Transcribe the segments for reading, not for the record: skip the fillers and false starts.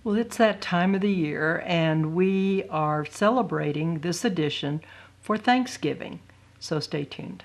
Well, it's that time of the year, and we are celebrating this edition for Thanksgiving, so stay tuned.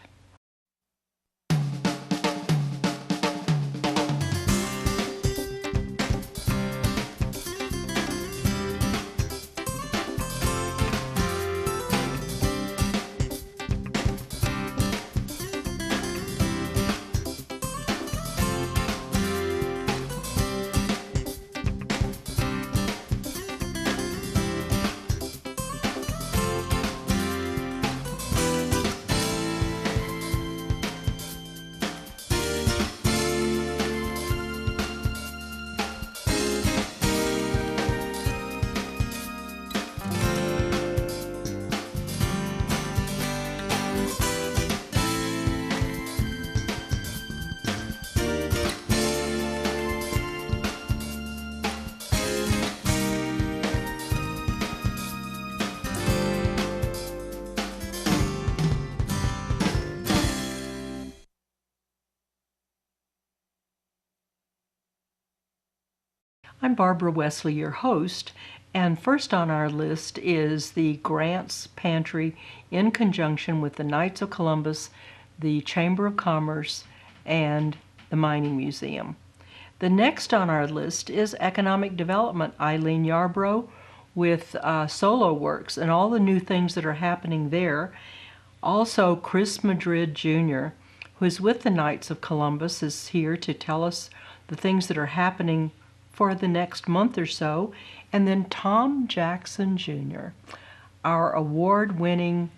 I'm Barbara Wesley, your host, and first on our list is the Grants Pantry in conjunction with the Knights of Columbus, the Chamber of Commerce, and the Mining Museum. The next on our list is Economic Development, Eileen Yarbrough with Solo Works and all the new things that are happening there. Also, Chris Madrid Jr., who is with the Knights of Columbus, is here to tell us the things that are happening for the next month or so. And then Tom Jackson Jr., our award-winning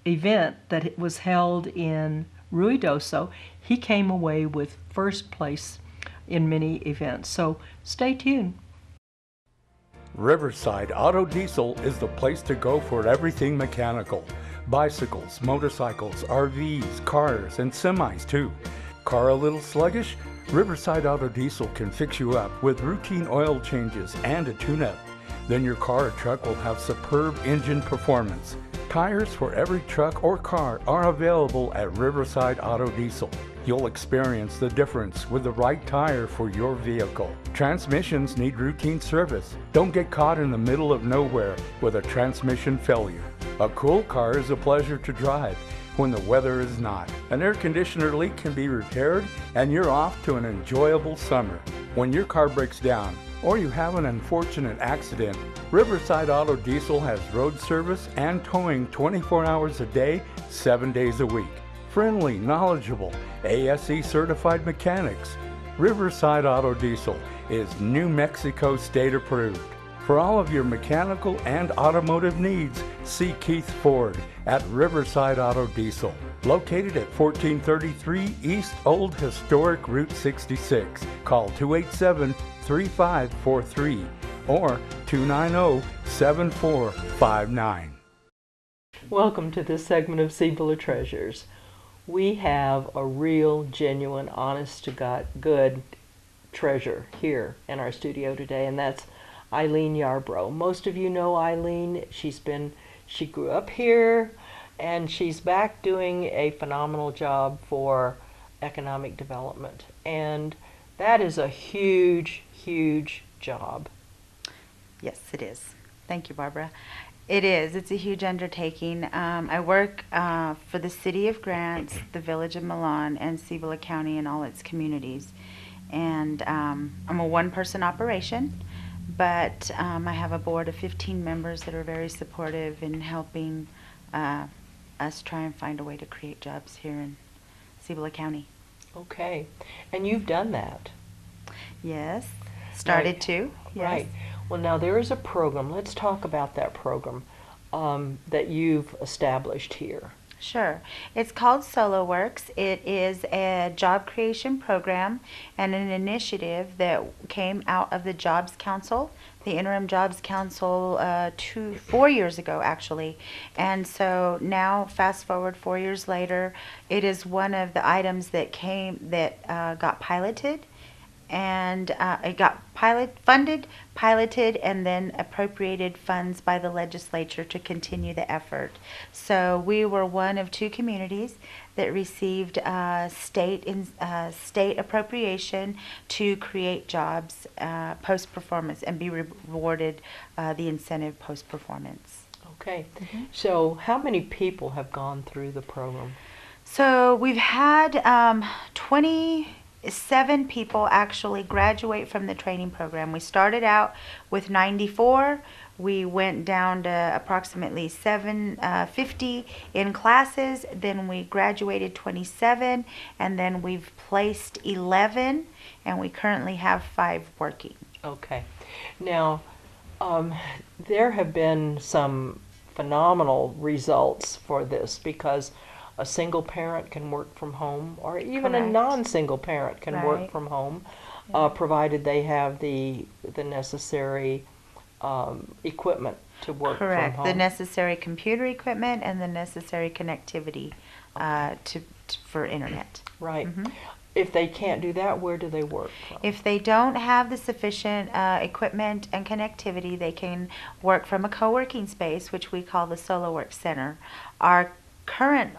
event that was held in Ruidoso, he came away with first place in many events. So stay tuned. Riverside Auto Diesel is the place to go for everything mechanical. Bicycles, motorcycles, RVs, cars, and semis too. Car a little sluggish? Riverside Auto Diesel can fix you up with routine oil changes and a tune-up. Then your car or truck will have superb engine performance. Tires for every truck or car are available at Riverside Auto Diesel. You'll experience the difference with the right tire for your vehicle. Transmissions need routine service. Don't get caught in the middle of nowhere with a transmission failure. A cool car is a pleasure to drive when the weather is not. An air conditioner leak can be repaired and you're off to an enjoyable summer. When your car breaks down or you have an unfortunate accident, Riverside Auto Diesel has road service and towing 24 hours a day, 7 days a week. Friendly, knowledgeable, ASE certified mechanics. Riverside Auto Diesel is New Mexico state approved. For all of your mechanical and automotive needs, see Keith Ford at Riverside Auto Diesel, located at 1433 East Old Historic Route 66. Call 287-3543 or 290-7459. Welcome to this segment of Cibola Treasures. We have a real, genuine, honest-to-God good treasure here in our studio today, and that's Eileen Yarbrough. Most of you know Eileen. She grew up here, and she's back doing a phenomenal job for economic development. And that is a huge, huge job. Yes, it is. Thank you, Barbara. It is. It's a huge undertaking. I work for the City of Grants, the Village of Milan, and Cibola County and all its communities. And I'm a one-person operation, but I have a board of 15 members that are very supportive in helping us try and find a way to create jobs here in Cibola County. Okay. And you've done that. Yes. Started Right. to. Yes. Right. Well, now there is a program. Let's talk about that program that you've established here. Sure. It's called Solo Works. It is a job creation program and an initiative that came out of the Jobs Council, the Interim Jobs Council 4 years ago, actually. And so now, fast forward 4 years later, it is one of the items that got piloted and it got piloted, and then appropriated funds by the legislature to continue the effort. So we were one of 2 communities that received state appropriation to create jobs post performance and be rewarded the incentive post performance. Okay. So how many people have gone through the program? So we've had 27 people actually graduate from the training program. We started out with 94. We went down to approximately 50 in classes. Then we graduated 27, and then we've placed 11, and we currently have 5 working. Okay. Now, there have been some phenomenal results for this, because a single parent can work from home, or even a Correct. non-single parent can work Right. from home, Yeah. provided they have the necessary equipment to work Correct. from The home. necessary computer equipment and the necessary connectivity for internet. Right. Mhm. If they can't do that, where do they work from? If they don't have the sufficient equipment and connectivity, they can work from a co-working space, which we call the Solo Work Center. Our current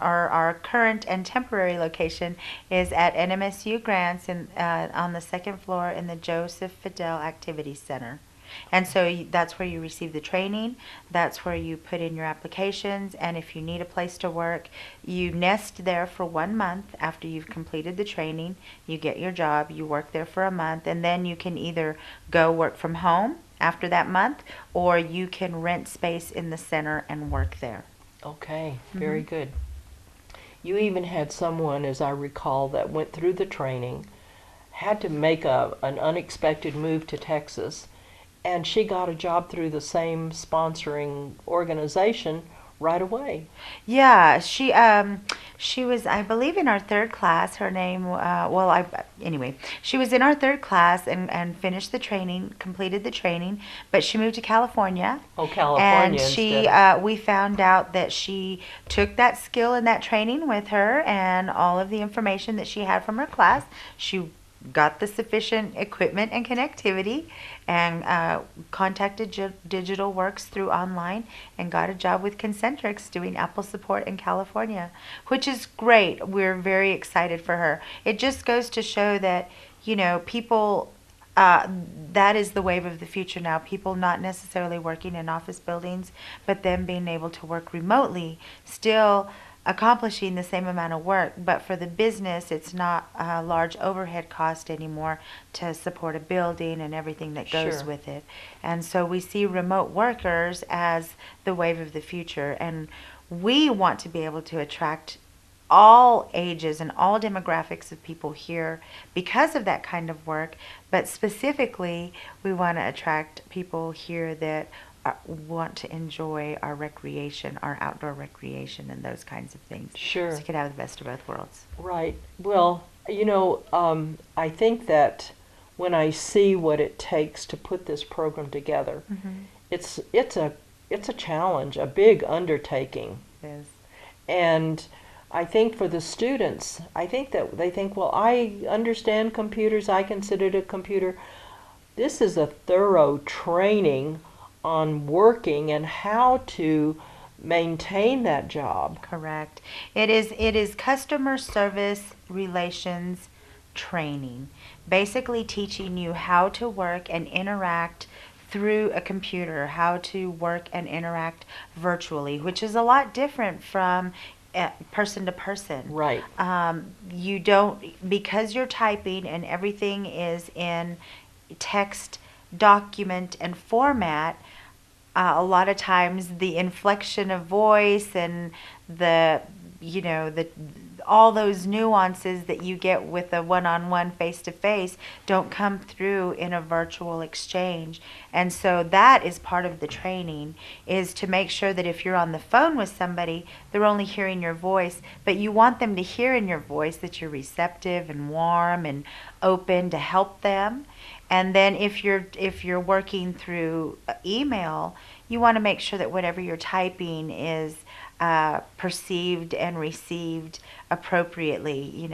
and temporary location is at NMSU Grants on the 2nd floor in the Joseph Fidel Activity Center. And so that's where you receive the training, that's where you put in your applications, and if you need a place to work, you nest there for 1 month after you've completed the training, you get your job, you work there for a month, and then you can either go work from home after that month, or you can rent space in the center and work there. Okay, very good. You even had someone, as I recall, that went through the training, had to make an unexpected move to Texas, and she got a job through the same sponsoring organization right away. Yeah, she was, I believe, in our 3rd class. Her name, anyway, she was in our 3rd class and finished the training, completed the training, but she moved to California. Oh, California And she, instead. we found out that she took that skill and that training with her, and all of the information that she had from her class. She got the sufficient equipment and connectivity, and contacted Digital Works through online, and got a job with Concentrix doing Apple support in California, which is great. We're very excited for her. It just goes to show that, people, that is the wave of the future now. People not necessarily working in office buildings, but them being able to work remotely, still accomplishing the same amount of work, but for the business, it's not a large overhead cost anymore to support a building and everything that goes Sure. with it. And so we see remote workers as the wave of the future, and we want to be able to attract all ages and all demographics of people here because of that kind of work, but specifically we want to attract people here that want to enjoy our recreation, our outdoor recreation, and those kinds of things. Sure. So you could have the best of both worlds. Right. Well, I think that when I see what it takes to put this program together, it's a challenge, a big undertaking. Yes. And I think for the students, I think that they think, well, I understand computers, I can sit at a computer. This is a thorough training on working and how to maintain that job. Correct. It is customer service relations training, basically teaching you how to work and interact through a computer, how to work and interact virtually, which is a lot different from person to person. Right. You don't, because you're typing and everything is in text, document, and format. A lot of times the inflection of voice and the all those nuances that you get with a one-on-one face-to-face don't come through in a virtual exchange. And so that is part of the training, is to make sure that if you're on the phone with somebody, they're only hearing your voice, but you want them to hear in your voice that you're receptive and warm and open to help them. And then if you're working through email, you want to make sure that whatever you're typing is perceived and received appropriately,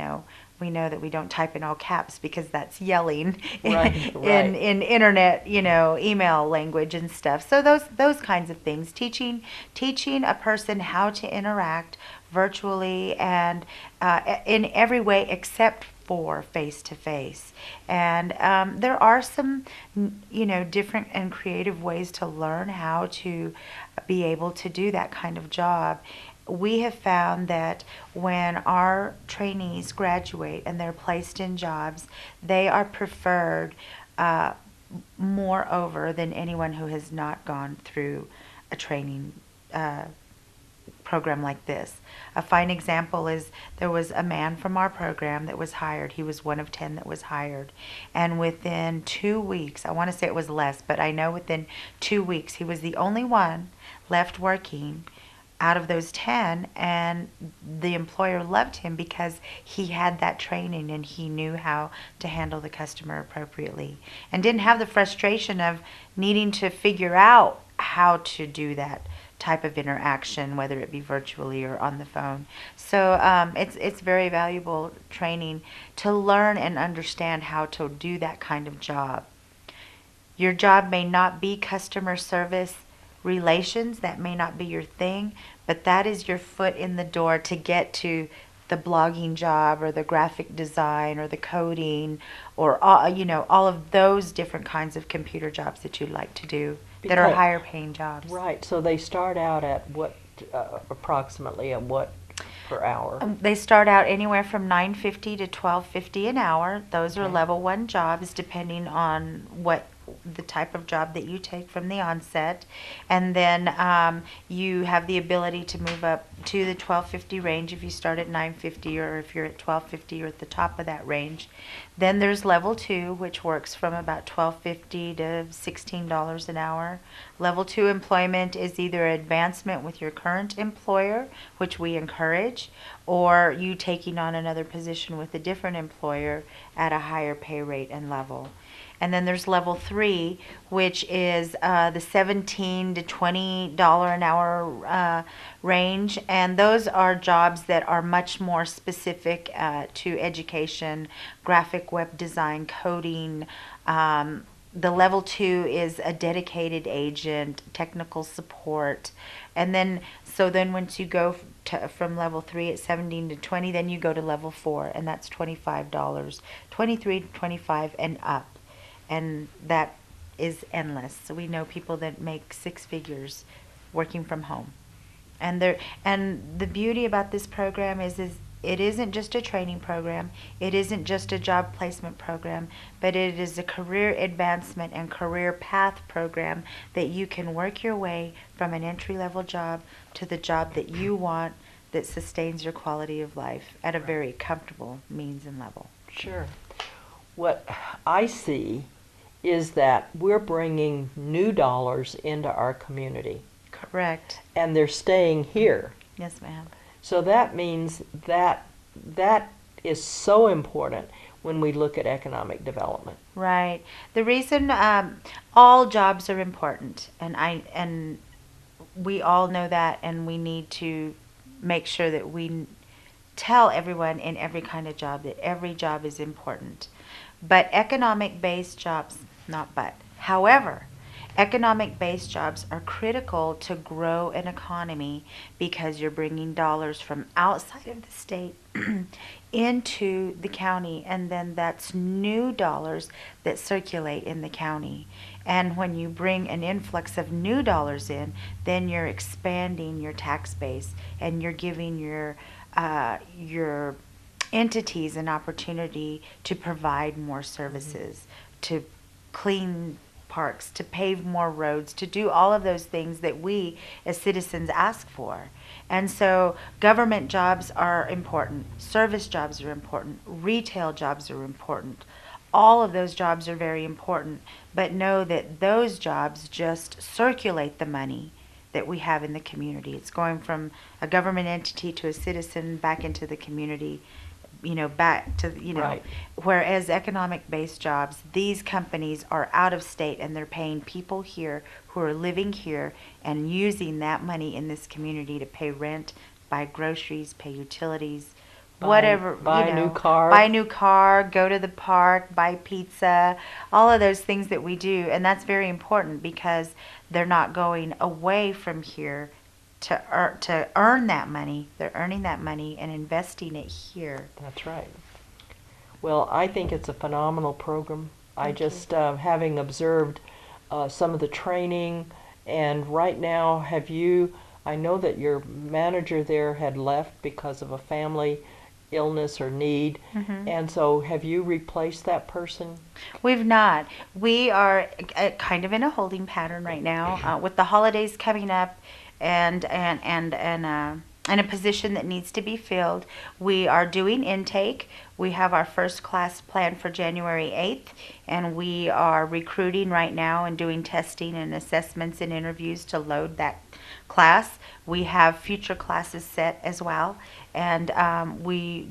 we know that we don't type in all caps because that's yelling Right, in internet, email language and stuff. So those kinds of things. Teaching a person how to interact virtually and in every way except for face to face. And there are some, different and creative ways to learn how to be able to do that kind of job. We have found that when our trainees graduate and they're placed in jobs, they are preferred moreover than anyone who has not gone through a training program like this. A fine example is there was a man from our program that was hired. He was one of 10 that was hired. And within 2 weeks, I want to say it was less, but I know within 2 weeks, he was the only one left working out of those 10, and the employer loved him because he had that training and he knew how to handle the customer appropriately and didn't have the frustration of needing to figure out how to do that type of interaction, whether it be virtually or on the phone. So it's very valuable training to learn and understand how to do that kind of job. Your job may not be customer service relations, that may not be your thing, but that is your foot in the door to get to the blogging job or the graphic design or the coding or all of those different kinds of computer jobs that you'd like to do that are higher paying jobs. Right. So they start out at what, approximately at what per hour? They start out anywhere from $9.50 to $12.50 an hour. Those are level 1 jobs, depending on what the type of job that you take from the onset. And then you have the ability to move up to the $12.50 range if you start at $9.50, or if you're at $12.50 you're at the top of that range. Then there's level 2, which works from about $12.50 to $16 an hour. Level 2 employment is either advancement with your current employer, which we encourage, or you taking on another position with a different employer at a higher pay rate and level. And then there's level 3, which is the $17 to $20 an hour range. And those are jobs that are much more specific to education, graphic web design, coding. The level 2 is a dedicated agent, technical support. And then, once you go from level 3 at 17 to 20, then you go to level 4, and that's $25, 23 to 25 and up. And that is endless. So we know people that make 6 figures working from home. And the beauty about this program is it isn't just a training program. It isn't just a job placement program, but it is a career advancement and career path program that you can work your way from an entry-level job to the job that you want, that sustains your quality of life at a very comfortable means and level. Sure. What I see is that we're bringing new dollars into our community. Correct. And they're staying here. Yes, ma'am. So that means that is so important when we look at economic development. Right. The reason all jobs are important, and we all know that, and we need to make sure that we tell everyone in every kind of job that every job is important. But economic-based jobs, however, economic-based jobs are critical to grow an economy because you're bringing dollars from outside of the state into the county, and then that's new dollars that circulate in the county. And when you bring an influx of new dollars in, then you're expanding your tax base, and you're giving your entities an opportunity to provide more services, to clean parks, to pave more roads, to do all of those things that we as citizens ask for. And so government jobs are important, service jobs are important, retail jobs are important. All of those jobs are very important, but know that those jobs just circulate the money that we have in the community. It's going from a government entity to a citizen back into the community, back to, Right. Whereas economic-based jobs, these companies are out of state and they're paying people here who are living here and using that money in this community to pay rent, buy groceries, pay utilities, whatever, buy a new car. buy a new car, go to the park, buy pizza, all of those things that we do. And that's very important because they're not going away from here to earn that money. They're earning that money and investing it here. That's right. Well, I think it's a phenomenal program. Thank Having observed some of the training, and right now, I know that your manager there had left because of a family illness or need, and so have you replaced that person? We've not. We are kind of in a holding pattern right now with the holidays coming up and a position that needs to be filled. We are doing intake. We have our first class planned for January 8th, and we are recruiting right now and doing testing and assessments and interviews to load that class. We have future classes set as well, and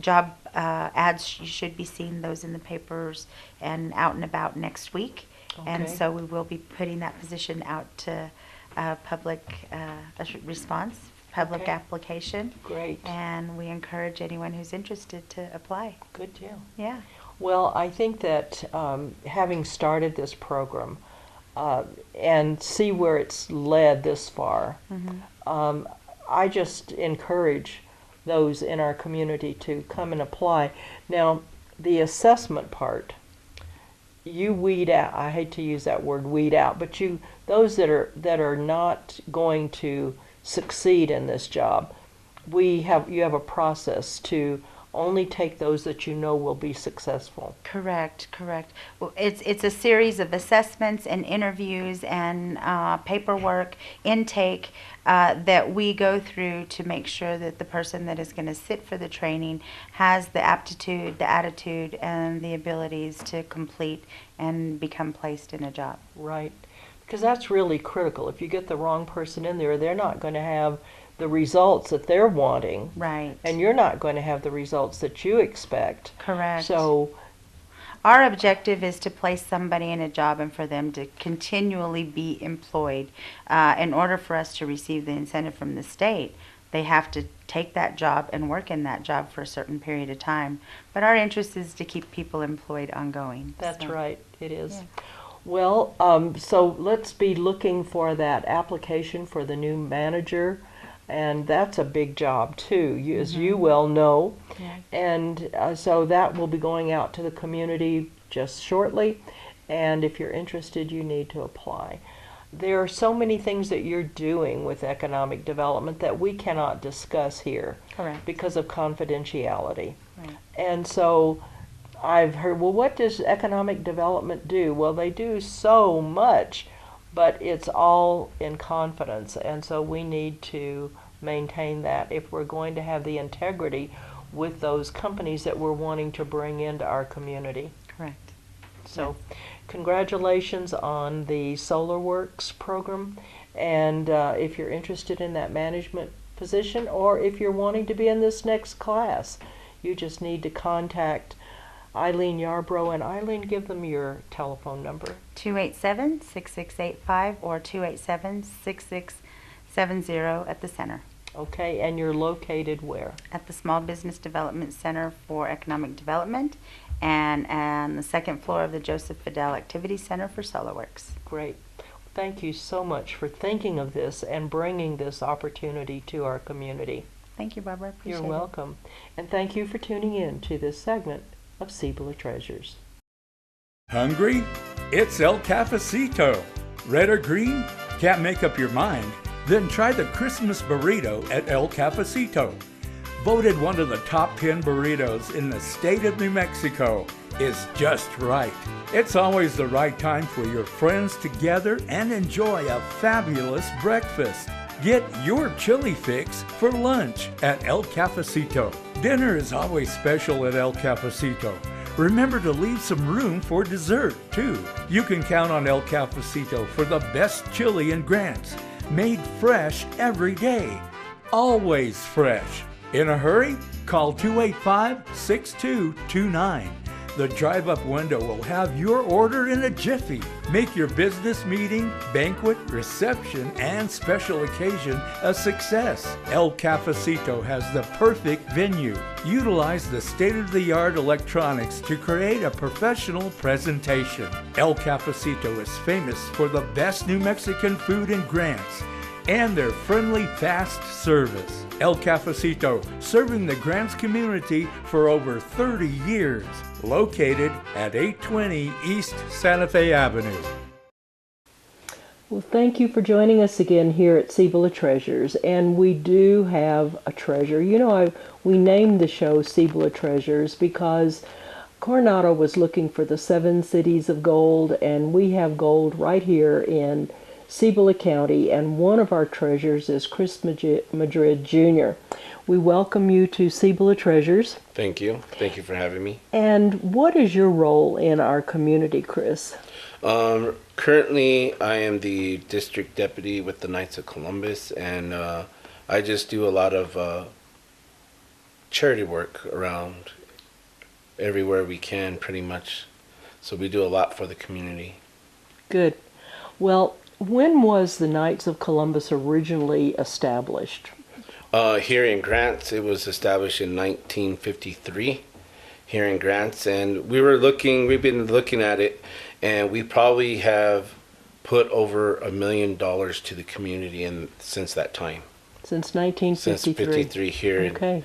job ads, you should be seeing those in the papers and out and about next week. And Okay. so we will be putting that position out to public response, public Okay. application, Great. and we encourage anyone who's interested to apply. Good deal. Yeah. Well, I think that having started this program and see where it's led this far, I just encourage those in our community to come and apply. Now, the assessment part, you weed out. I hate to use that word, weed out, but those that are not going to succeed in this job, you have a process to only take those that you know will be successful. Correct. Well, it's a series of assessments and interviews and paperwork, intake that we go through to make sure that the person that is going to sit for the training has the aptitude, the attitude, and the abilities to complete and become placed in a job. Right. Because that's really critical. If you get the wrong person in there, they're not going to have the results that they're wanting. Right. And you're not going to have the results that you expect. Correct. So our objective is to place somebody in a job and for them to continually be employed. In order for us to receive the incentive from the state, they have to take that job and work in that job for a certain period of time. But our interest is to keep people employed ongoing. that's So, right. It is. yeah. Well, so let's be looking for that application for the new manager. And that's a big job too, as you well know. Yeah. And so that will be going out to the community just shortly. And if you're interested, you need to apply. There are so many things that you're doing with economic development that we cannot discuss here Correct. because of confidentiality. Right. And so I've heard, well, what does economic development do? Well, they do so much, but it's all in confidence. And so we need to maintain that if we're going to have the integrity with those companies that we're wanting to bring into our community. Correct. So congratulations on the SolarWorks program. And if you're interested in that management position, or if you're wanting to be in this next class, you just need to contact Eileen Yarbrough. And Eileen, give them your telephone number. 287-6685 or 287-6670 at the center. Okay, and you're located where? At the Small Business Development Center for Economic Development and on the second floor of the Joseph Fidel Activity Center for SolarWorks. Great. Thank you so much for thinking of this and bringing this opportunity to our community. Thank you, Barbara. Appreciate You're welcome. And thank you for tuning in to this segment of Cibola Treasures. Hungry? It's El Cafecito. Red or green? Can't make up your mind? Then try the Christmas burrito at El Cafecito. Voted one of the top 10 burritos in the state of New Mexico. Is just right. It's always the right time for your friends to gather and enjoy a fabulous breakfast. Get your chili fix for lunch at El Cafecito. Dinner is always special at El Cafecito. Remember to leave some room for dessert, too. You can count on El Cafecito for the best chili in Grants. Made fresh every day. Always fresh. In a hurry? Call 285-6229. The drive-up window will have your order in a jiffy. Make your business meeting, banquet, reception, and special occasion a success. El Cafecito has the perfect venue. Utilize the state-of-the-art electronics to create a professional presentation. El Cafecito is famous for the best New Mexican food in Grants and their friendly, fast service. El Cafecito, serving the Grants community for over 30 years. Located at 820 East Santa Fe Avenue. Well, thank you for joining us again here at Cibola Treasures. And we do have a treasure. You know, we named the show Cibola Treasures because Coronado was looking for the 7 cities of gold, and we have gold right here in Cibola County, and one of our treasures is Chris Madrid Jr. We welcome you to Cibola Treasures. Thank you. Thank you for having me. And what is your role in our community, Chris? Currently, I am the district deputy with the Knights of Columbus, and I just do a lot of charity work around everywhere we can, pretty much. So we do a lot for the community. Good. Well, when was the Knights of Columbus originally established? Here in Grants, it was established in 1953 here in Grants, and we've been looking at it, and we probably have put over $1 million to the community since that time. Since 1953? Since 53 here. Okay.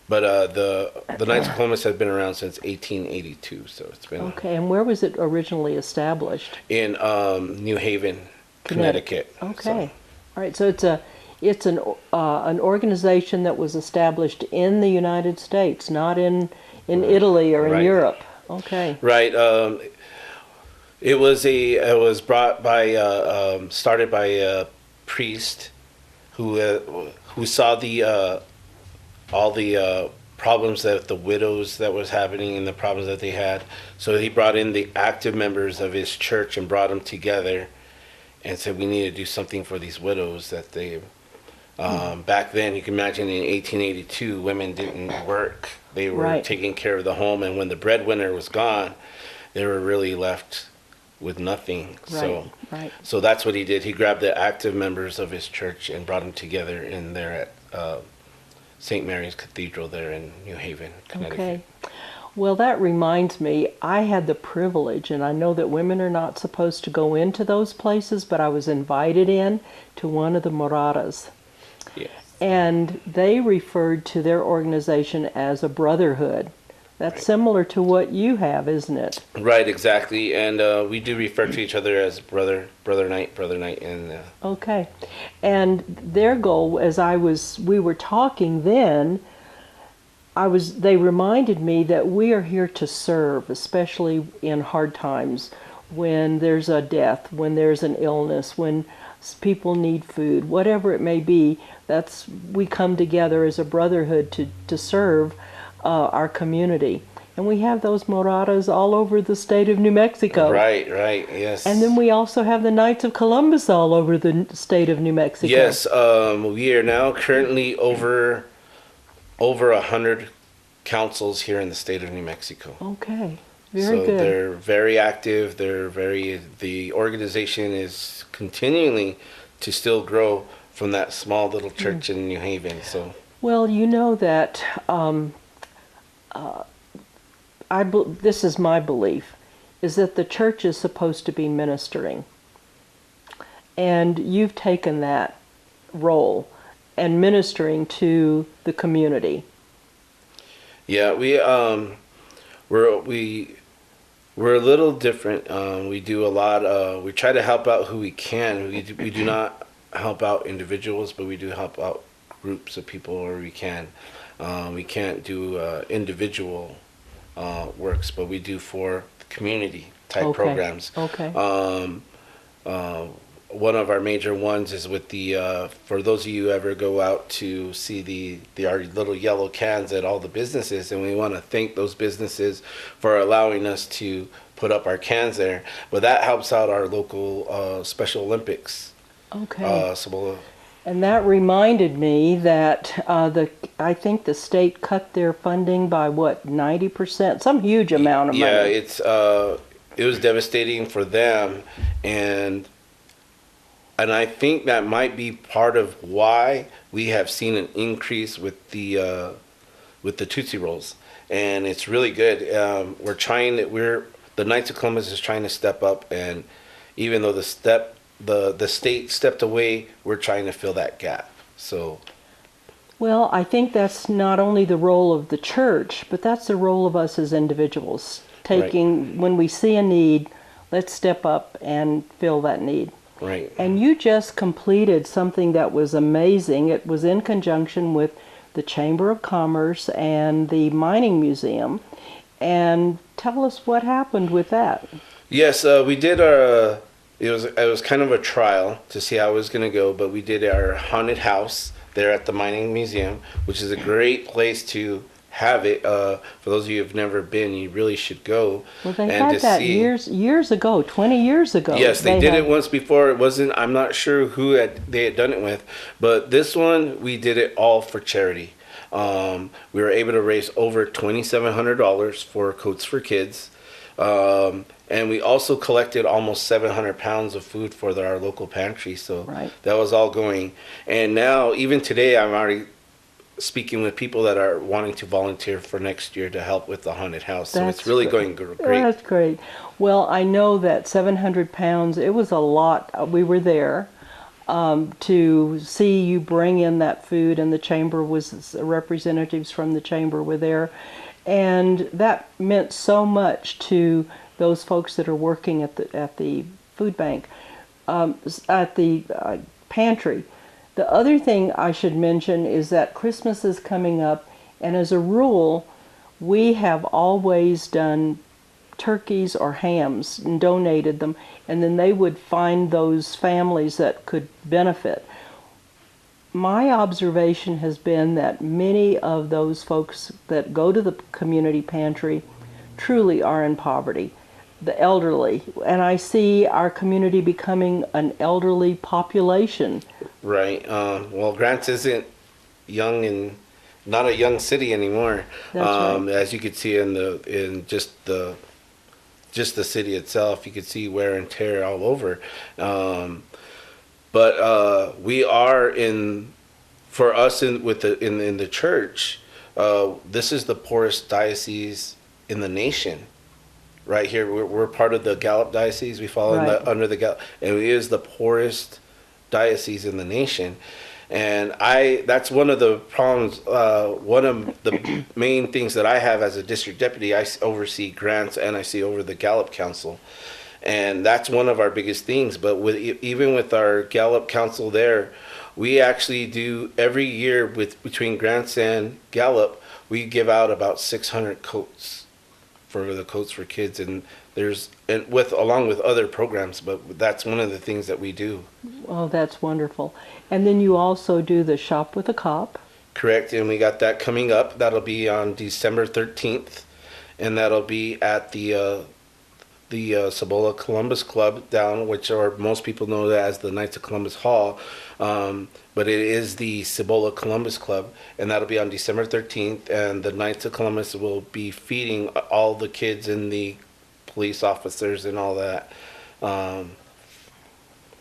But the Knights of Columbus has been around since 1882, so it's been... Okay, and where was it originally established? In New Haven, Connecticut. Okay. So. All right, so it's an organization that was established in the United States, not in Italy or in Europe. Okay. Right. It was brought by started by a priest who saw all the problems that the widows that was happening and the problems that they had. So he brought in the active members of his church and brought them together and said, we need to do something for these widows that they, back then, you can imagine in 1882, women didn't work. They were taking care of the home, and when the breadwinner was gone, they were really left with nothing. So that's what he did. He grabbed the active members of his church and brought them together in there at St. Mary's Cathedral there in New Haven, Connecticut. Okay. Well, that reminds me, I had the privilege, and I know that women are not supposed to go into those places, but I was invited in to one of the moradas. Yes. And they referred to their organization as a brotherhood. That's similar to what you have, isn't it? Right, exactly. And we do refer to each other as brother knight, and Okay. And their goal, as we were talking then, they reminded me that we are here to serve, especially in hard times, when there's a death, when there's an illness, when people need food, whatever it may be. We come together as a brotherhood to serve our community. And we have those moradas all over the state of New Mexico. Right, yes. And then we also have the Knights of Columbus all over the state of New Mexico. Yes, we are now currently over 100 councils here in the state of New Mexico. Okay, very good. So they're very active. The organization is continuing to still grow from that small little church in New Haven. So. Well, you know that this is my belief, is that the church is supposed to be ministering. And you've taken that role and ministering to the community. Yeah, we're a little different. We do a lot. We try to help out who we can. We do not help out individuals, but we do help out groups of people where we can. We can't do individual works, but we do for community type programs. Okay. One of our major ones is with for those of you who ever go out to see our little yellow cans at all the businesses, and we want to thank those businesses for allowing us to put up our cans there. But that helps out our local Special Olympics. Okay. Cibola And that reminded me that I think the state cut their funding by what, 90%, some huge amount of money. Yeah, it was devastating for them, and I think that might be part of why we have seen an increase with the Tootsie Rolls, and it's really good. The Knights of Columbus is trying to step up, and even though the state stepped away, we're trying to fill that gap. So, Well, I think that's not only the role of the church, but that's the role of us as individuals. When we see a need, let's step up and fill that need. right. And you just completed something that was amazing. It was in conjunction with the Chamber of Commerce and the Mining Museum. And tell us what happened with that. Yes, we did our. It was kind of a trial to see how it was going to go, but we did our haunted house there at the Mining Museum, which is a great place to have it. For those of you who've never been, you really should go. Well, they had that years ago, 20 years ago. Yes, they did it once before. It wasn't. I'm not sure who they had done it with, but this one we did it all for charity. We were able to raise over $2,700 for Coats for Kids. And we also collected almost 700 pounds of food for our local pantry. So that was all going. And now, even today, I'm already speaking with people that are wanting to volunteer for next year to help with the haunted house. So it's really going great. That's great. Well, I know that 700 pounds, it was a lot. We were there to see you bring in that food, and the chamber representatives from the chamber were there. And that meant so much to those folks that are working at the food bank, at the pantry. The other thing I should mention is that Christmas is coming up, and as a rule, we have always done turkeys or hams and donated them, and then they would find those families that could benefit. My observation has been that many of those folks that go to the community pantry truly are in poverty, the elderly, and I see our community becoming an elderly population. Right. Well, Grants isn't young and not a young city anymore. That's right. As you could see in just the city itself, you could see wear and tear all over. But we are for us in the church. This is the poorest diocese in the nation. Right here, we're part of the Gallup diocese. We fall under the Gallup, and it is the poorest diocese in the nation. And that's one of the problems. One of the main things that I have as a district deputy, I oversee grants and I see over the Gallup Council. And that's one of our biggest things. But even with our Gallup Council there, we actually do every year between grants and Gallup, we give out about 600 coats for the Coats for Kids, and along with other programs. But that's one of the things that we do. Oh, that's wonderful. And then you also do the Shop with a Cop. Correct, and we got that coming up. That'll be on December 13th, and that'll be at the Cibola Columbus Club down, which most people know that as the Knights of Columbus Hall, but it is the Cibola Columbus Club, and that'll be on December 13th, and the Knights of Columbus will be feeding all the kids and the police officers and all that.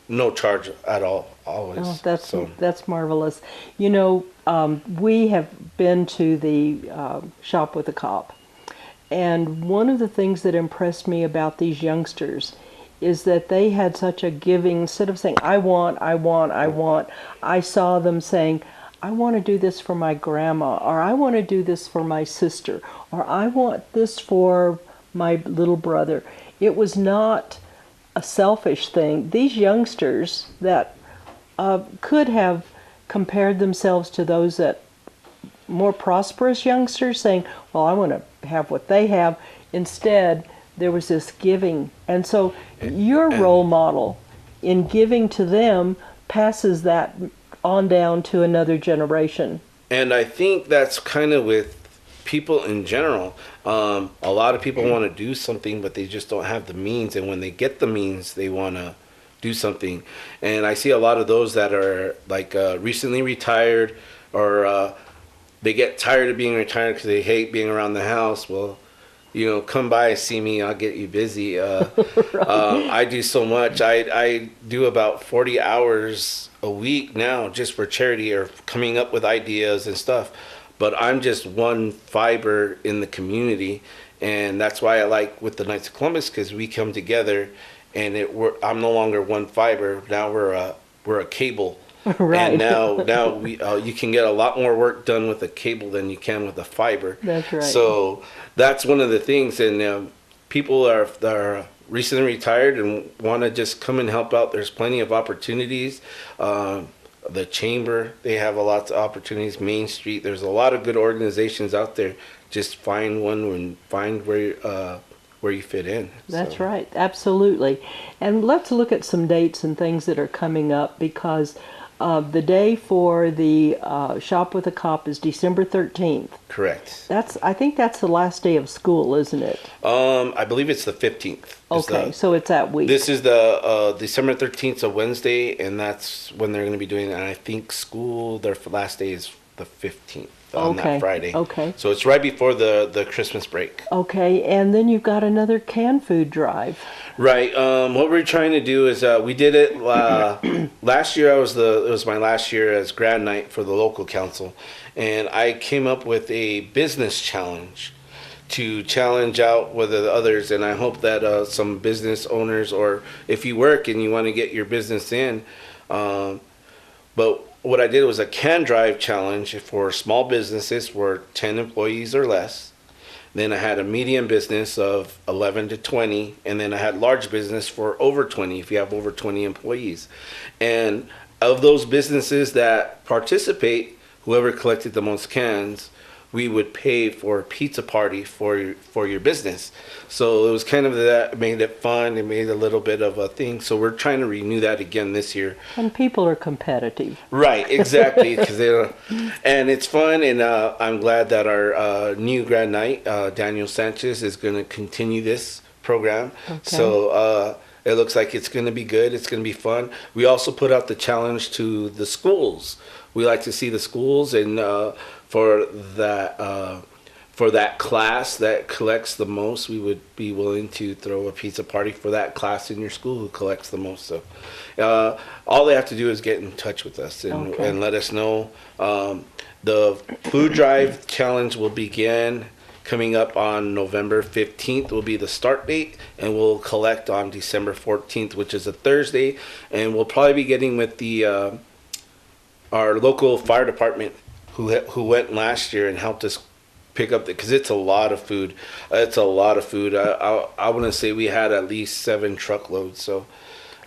No charge at all, always. Oh, that's marvelous. You know, we have been to the Shop with a Cop. And one of the things that impressed me about these youngsters is that they had such a giving, instead of saying, I want, I saw them saying, I want to do this for my grandma, or I want to do this for my sister, or I want this for my little brother. It was not a selfish thing. These youngsters that could have compared themselves to those that more prosperous youngsters saying, well, I want to have what they have. Instead, there was this giving. And so your role model in giving to them passes that on down to another generation. And I think that's kind of with people in general. A lot of people want to do something, but they just don't have the means. And when they get the means, they want to do something. And I see a lot of those that are like recently retired, or they get tired of being retired because they hate being around the house. Well, come by, see me, I'll get you busy. I do so much. I do about 40 hours a week now just for charity or coming up with ideas and stuff. But I'm just one fiber in the community. And that's why I like with the Knights of Columbus, because we come together and I'm no longer one fiber. Now we're a cable. Right. And now we you can get a lot more work done with a cable than you can with a fiber. That's right. So that's one of the things. And people are recently retired and want to just come and help out. There's plenty of opportunities. The Chamber, they have a lot of opportunities. Main Street, there's a lot of good organizations out there. Just find one and find where you fit in. That's right, absolutely. And let's look at some dates and things that are coming up, because the day for the Shop with a Cop is December 13th. Correct. I think that's the last day of school, isn't it? I believe it's the 15th. Okay, so it's that week. This is the December 13th, a Wednesday, and that's when they're going to be doing it. And I think school, their last day is the 15th. On that Friday. Okay. So it's right before the Christmas break. Okay, and then you've got another canned food drive. Right. What we're trying to do is we did it last year. It was my last year as grad night for the local council, and I came up with a business challenge to challenge out with the others. And I hope that some business owners, or if you work and you want to get your business in, but what I did was a can drive challenge for small businesses for 10 employees or less. Then I had a medium business of 11 to 20, and then I had large business for over 20 if you have over 20 employees. And of those businesses that participate, whoever collected the most cans, we would pay for a pizza party for your business. So it was kind of that, made it fun. It made a little bit of a thing. So we're trying to renew that again this year. And people are competitive. Right, exactly. And it's fun. And I'm glad that our new grad night, Daniel Sanchez, is going to continue this program. Okay. So it looks like it's going to be good. It's going to be fun. We also put out the challenge to the schools. We like to see the schools, and for that class that collects the most, we would be willing to throw a pizza party for that class in your school who collects the most. So all they have to do is get in touch with us and let us know. The food drive challenge will begin coming up on November 15th will be the start date, and we'll collect on December 14th, which is a Thursday. And we'll probably be getting with the our local fire department who went last year and helped us pick up because it's a lot of food. It's a lot of food. I want to say we had at least 7 truckloads. So,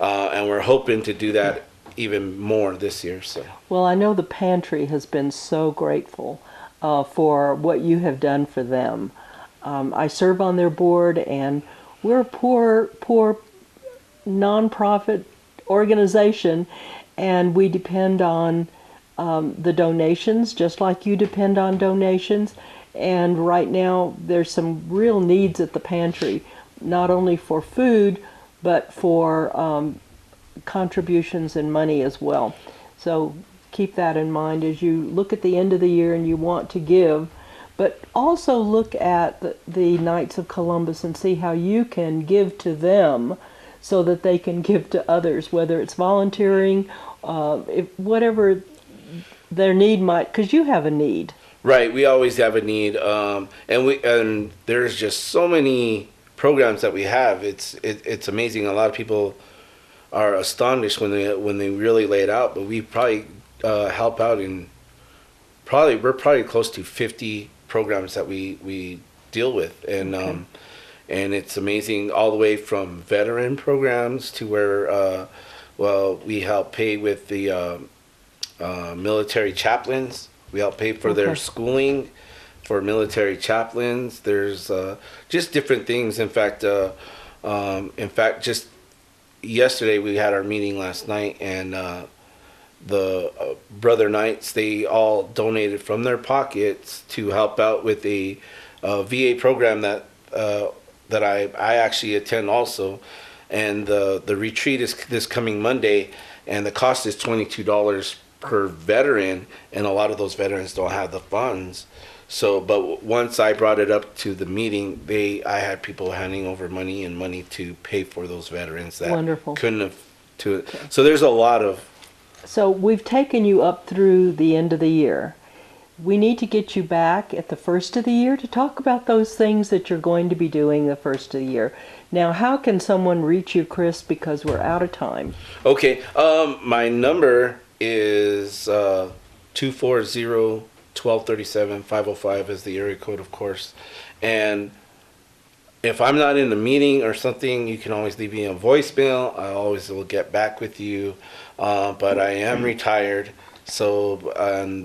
and we're hoping to do that even more this year. So. Well, I know the pantry has been so grateful for what you have done for them. I serve on their board, and we're a poor nonprofit organization, and we depend on the donations, just like you depend on donations. And right now, there's some real needs at the pantry, not only for food, but for contributions and money as well. So keep that in mind as you look at the end of the year and you want to give. But also look at the Knights of Columbus and see how you can give to them so that they can give to others, whether it's volunteering, whatever their need might, because you have a need. Right, we always have a need, and there's just so many programs that we have. It's amazing. A lot of people are astonished when they really lay it out. But we probably help out in we're probably close to 50 programs that we deal with, and and it's amazing, all the way from veteran programs to where we help pay with the military chaplains. We help pay for their schooling for military chaplains. There's just different things. In fact, just yesterday we had our meeting last night, and the Brother Knights, they all donated from their pockets to help out with a VA program that I actually attend also. and the retreat is this coming Monday, and the cost is $22 per veteran, and a lot of those veterans don't have the funds. So, but once I brought it up to the meeting, I had people handing over money to pay for those veterans that Wonderful. couldn't have to it. So there's a lot of. So we've taken you up through the end of the year. We need to get you back at the first of the year to talk about those things that you're going to be doing the first of the year. Now, how can someone reach you, Chris, because we're out of time? Okay, my number is 240-1237-505 is the area code, of course. And if I'm not in the meeting or something, you can always leave me a voicemail. I always will get back with you. But I am retired, so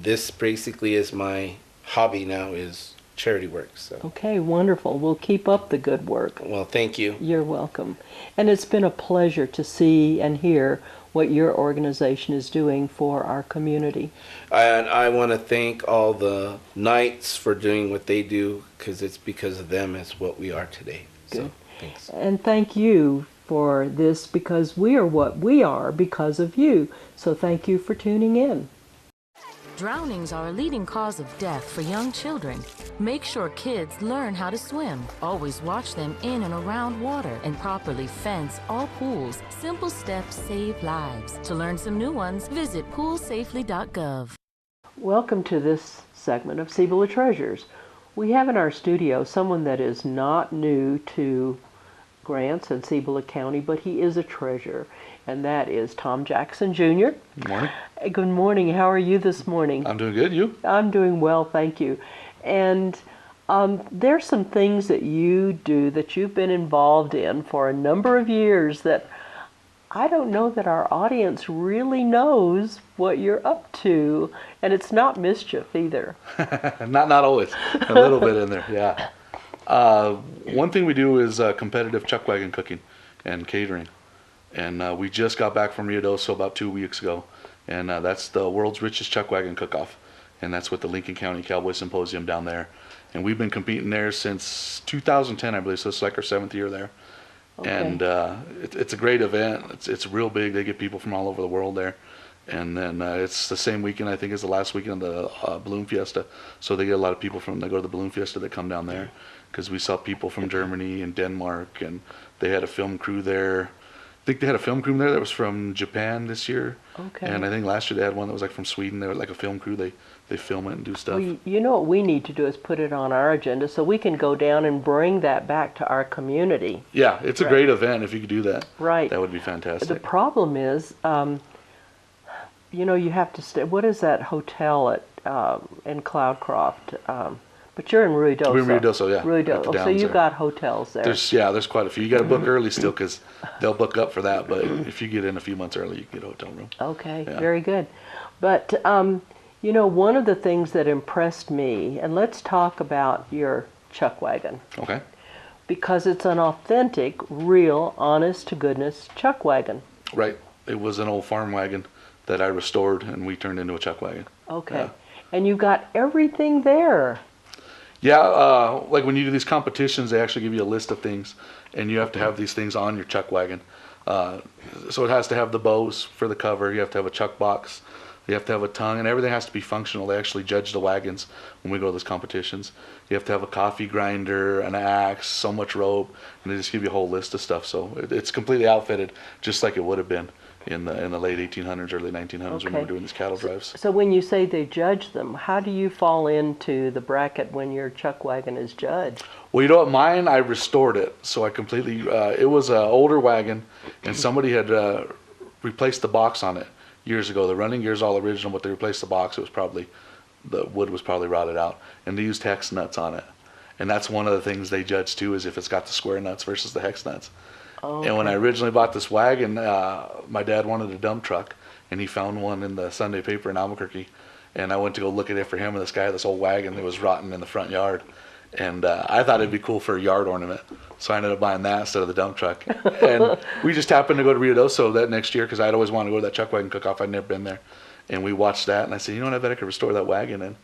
this basically is my hobby now, is charity work. So. Okay, wonderful. We'll keep up the good work. Well, thank you. You're welcome. And it's been a pleasure to see and hear what your organization is doing for our community. And I want to thank all the Knights for doing what they do, because it's because of them is what we are today. Good. So, thanks. And thank you for this, because we are what we are because of you. So thank you for tuning in. Drownings are a leading cause of death for young children. Make sure kids learn how to swim. Always watch them in and around water and properly fence all pools. Simple steps save lives. To learn some new ones, visit poolsafely.gov. Welcome to this segment of Cibola Treasures. We have in our studio someone that is not new to Grants and Cibola County, but he is a treasure, and that is Tom Jackson Jr. Good morning. Good morning. How are you this morning? I'm doing good. You? I'm doing well, thank you. And there's some things that you do that you've been involved in for a number of years that I don't know that our audience really knows what you're up to, and it's not mischief either. not always. A little bit in there, yeah. One thing we do is competitive chuck wagon cooking and catering. And we just got back from Rio Doso about 2 weeks ago. And that's the world's richest chuck wagon cook-off. And that's with the Lincoln County Cowboy Symposium down there. And we've been competing there since 2010, I believe. So it's like our 7th year there. Okay. And it's a great event. It's real big. They get people from all over the world there. And then it's the same weekend, I think, as the last weekend of the Balloon Fiesta. So they get a lot of people that go to the Balloon Fiesta that come down there. Because we saw people from Germany and Denmark, and they had a film crew there. I think they had a film crew there that was from Japan this year. Okay. And I think last year they had one that was like from Sweden. They were like a film crew. They film it and do stuff. Well, you know what we need to do is put it on our agenda so we can go down and bring that back to our community. Yeah, it's a great event if you could do that. Right. That would be fantastic. The problem is, you have to stay. What is that hotel in Cloudcroft? But you're in Ruidoso. We're in Ruidoso, yeah. Ruidoso. So you got hotels there. There's quite a few. You got to book early still because they'll book up for that. But if you get in a few months early, you can get a hotel room. Okay, Yeah. very good. But one of the things that impressed me, and let's talk about your chuck wagon. Okay. Because it's an authentic, real, honest to goodness chuck wagon. Right. It was an old farm wagon that I restored and we turned into a chuck wagon. Okay. Yeah. And you got everything there. Yeah, like when you do these competitions, they actually give you a list of things, and you have to have these things on your chuck wagon. So it has to have the bows for the cover. You have to have a chuck box. You have to have a tongue, and everything has to be functional. They actually judge the wagons when we go to those competitions. You have to have a coffee grinder, an axe, so much rope, and they just give you a whole list of stuff. So it's completely outfitted, just like it would have been in the late 1800s, early 1900s when we were doing these cattle drives. So when you say they judge them, how do you fall into the bracket when your chuck wagon is judged? Well, you know what? Mine, I restored it. So I completely, it was an older wagon, and somebody had replaced the box on it years ago. The running gear's all original, but they replaced the box. It was probably, the wood was probably rotted out. And they used hex nuts on it. And that's one of the things they judge too, is if it's got the square nuts versus the hex nuts. Okay. And when I originally bought this wagon, my dad wanted a dump truck, and he found one in the Sunday paper in Albuquerque. And I went to go look at it for him, and this guy had this old wagon that was rotten in the front yard. And I thought it'd be cool for a yard ornament. So I ended up buying that instead of the dump truck. And we just happened to go to Rio Doso that next year because I'd always wanted to go to that chuck wagon cook-off. I'd never been there. And we watched that, and I said, you know what, I bet I could restore that wagon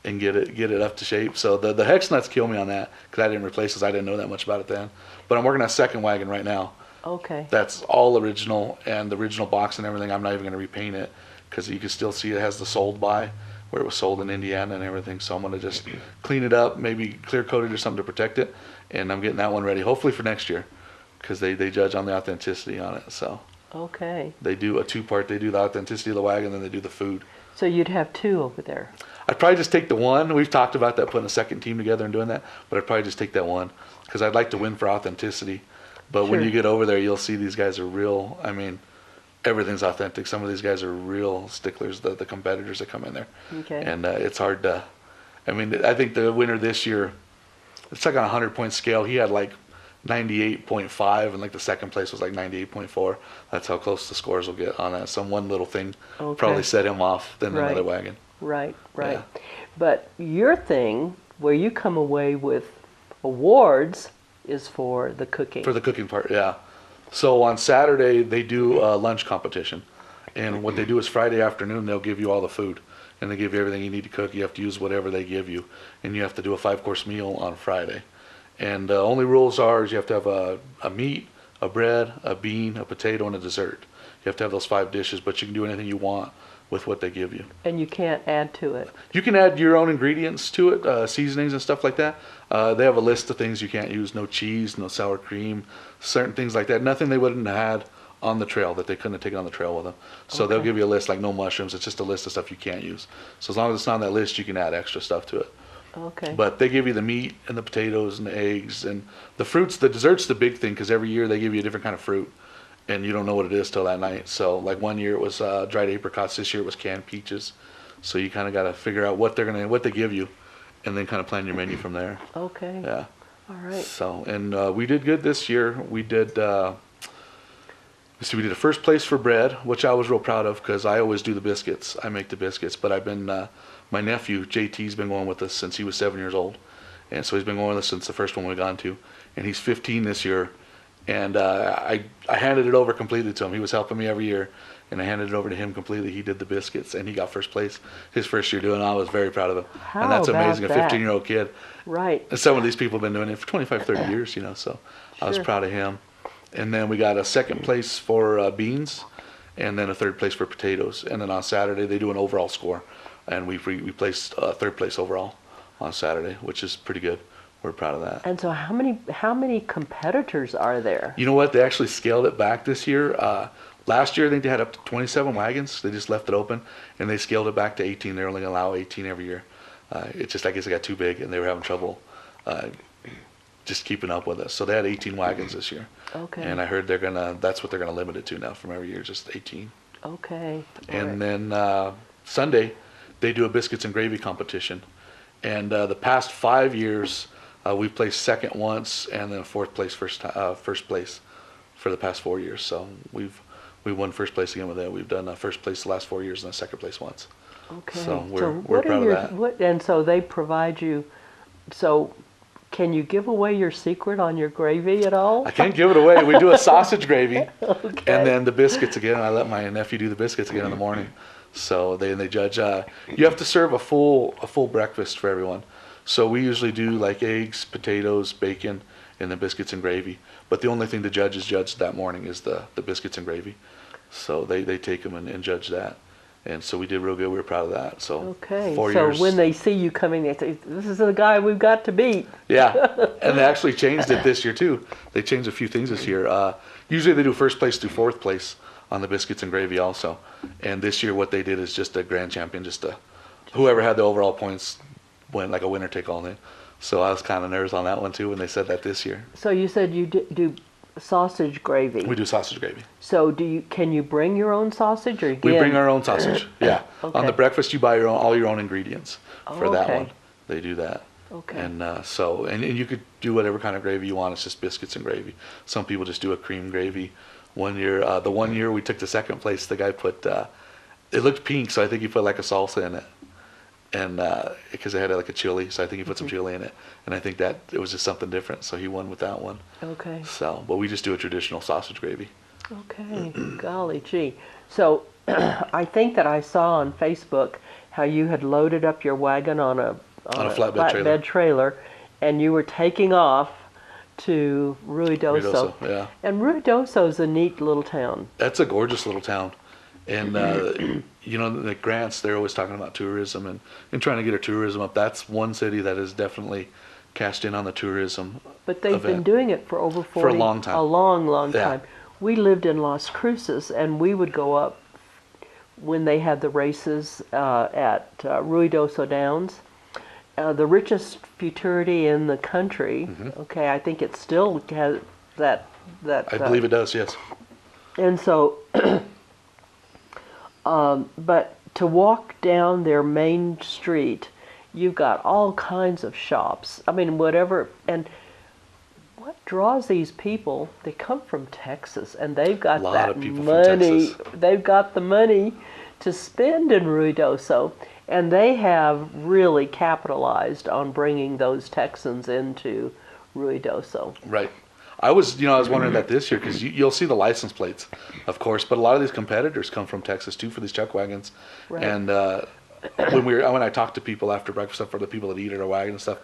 and get it up to shape. So the hex nuts kill me on that because I didn't replace this. I didn't know that much about it then. But I'm working on a second wagon right now Okay. That's all original, and the original box and everything. I'm not even going to repaint it because you can still see it has the sold by where it was sold in Indiana and everything. So I'm going to just clean it up, maybe clear coat it or something to protect it, and I'm getting that one ready, hopefully for next year, because they judge on the authenticity on it. So Okay. they do a two-part. They do the authenticity of the wagon, then they do the food. So you'd have two over there. I'd probably just take the one. We've talked about that, putting a second team together and doing that, but I'd probably just take that one because I'd like to win for authenticity. But when Sure. you get over there, you'll see these guys are real. I mean, everything's authentic. Some of these guys are real sticklers, the competitors that come in there. Okay. And it's hard to, I mean, I think the winner this year, it's like on a 100-point scale. He had like 98.5, and like the second place was like 98.4. That's how close the scores will get on that. Some one little thing Okay. probably set him off than Right. another wagon. Right, right. Yeah. But your thing, where you come away with awards, is for the cooking. For the cooking part, yeah. So on Saturday, they do a lunch competition. And what they do is Friday afternoon, they'll give you all the food. And they give you everything you need to cook. You have to use whatever they give you. And you have to do a 5-course meal on Friday. And the only rules are is you have to have a meat, a bread, a bean, a potato, and a dessert. You have to have those 5 dishes, but you can do anything you want with what they give you. And you can't add to it. You can add your own ingredients to it, seasonings and stuff like that. They have a list of things you can't use: no cheese, no sour cream, certain things like that. Nothing they wouldn't have had on the trail that they couldn't have taken on the trail with them. So they'll Okay. give you a list like no mushrooms. It's just a list of stuff you can't use. So as long as it's not on that list, you can add extra stuff to it. Okay. But they give you the meat and the potatoes and the eggs and the fruits. The dessert's the big thing because every year they give you a different kind of fruit, and you don't know what it is till that night. So like one year it was dried apricots. This year it was canned peaches. So you kind of got to figure out what they give you, and then kind of plan your menu from there. Okay. Yeah. All right. So and we did good this year. We did. We did a first place for bread, which I was real proud of because I always do the biscuits. I make the biscuits, but I've been my nephew JT's been going with us since he was 7 years old, and so he's been going with us since the first one we've gone to, and he's 15 this year. And I handed it over completely to him. He was helping me every year, and I handed it over to him completely. He did the biscuits, and he got first place his first year doing it. I was very proud of him. How And that's about amazing, a that? 15-year-old kid. Right. And some of these people have been doing it for 25, 30 years, so I was Sure. proud of him. And then we got a second place for beans, and then a third place for potatoes. And then on Saturday, they do an overall score, and we placed third place overall on Saturday, which is pretty good. We're proud of that. And so how many competitors are there? You know what? They actually scaled it back this year. Last year, I think they had up to 27 wagons. They just left it open, and they scaled it back to 18. They're only going to allow 18 every year. It's just, I guess it got too big, and they were having trouble just keeping up with us. So they had 18 wagons this year. Okay. And I heard that's what they're going to limit it to now from every year, just 18. Okay. All And right. then Sunday, they do a biscuits and gravy competition. And the past 5 years, we've placed second once, and then fourth place, first place for the past 4 years. So we won first place again with that. We've done first place the last 4 years and then second place once. Okay. So we're what proud are of that. And so they provide you. So, can you give away your secret on your gravy at all? I can't give it away. We do a sausage gravy, Okay. and then the biscuits again. I let my nephew do the biscuits again in the morning. So they judge. You have to serve a full breakfast for everyone. So we usually do like eggs, potatoes, bacon, and then biscuits and gravy. But the only thing the judges judge that morning is the biscuits and gravy. So they take them and judge that. And so we did real good. We were proud of that. So Okay. 4 So years. when they see you coming, they say, "This is the guy we've got to beat." Yeah, and they actually changed it this year too. They changed a few things this year. Usually they do first place through fourth place on the biscuits and gravy also. And this year what they did is just a grand champion, whoever had the overall points went like a winner take all thing. So I was kind of nervous on that one too when they said that this year. So you said you do sausage gravy. We do sausage gravy. So can you bring your own sausage, or We again? bring our own sausage. Yeah. Okay. On the breakfast you buy all your own ingredients for that okay. one. They do that. Okay. And and you could do whatever kind of gravy you want. It's just biscuits and gravy. Some people just do a cream gravy. One year, the one year we took the second place, the guy put, it looked pink, so I think he put like a salsa in it. And because it had like a chili, so I think he put some chili in it. And I think that it was just something different, so he won with that one. Okay. So, but we just do a traditional sausage gravy. Okay. Golly gee. So I think that I saw on Facebook how you had loaded up your wagon on a On a flatbed trailer. trailer, and you were taking off to Ruidoso. Ruidoso, yeah. And Ruidoso is a neat little town. That's a gorgeous little town. And, you know, the Grants, they're always talking about tourism and trying to get our tourism up. That's one city that has definitely cashed in on the tourism. But they've been event. doing it for over 40. For a long time. A long, long Yeah. time. We lived in Las Cruces, and we would go up when they had the races at Ruidoso Downs. The richest futurity in the country. Okay, I think it still has that. I believe it does, yes. And so, but to walk down their main street, you've got all kinds of shops. I mean, whatever. And what draws these people? They come from Texas, and they've got Lot that of people from money. Texas. They've got the money to spend in Ruidoso, and they have really capitalized on bringing those Texans into Ruidoso. Right. I was wondering that this year because you'll see the license plates, of course, but a lot of these competitors come from Texas too for these chuck wagons. Right. And when I talked to people after breakfast stuff for the people that eat at our wagon and stuff,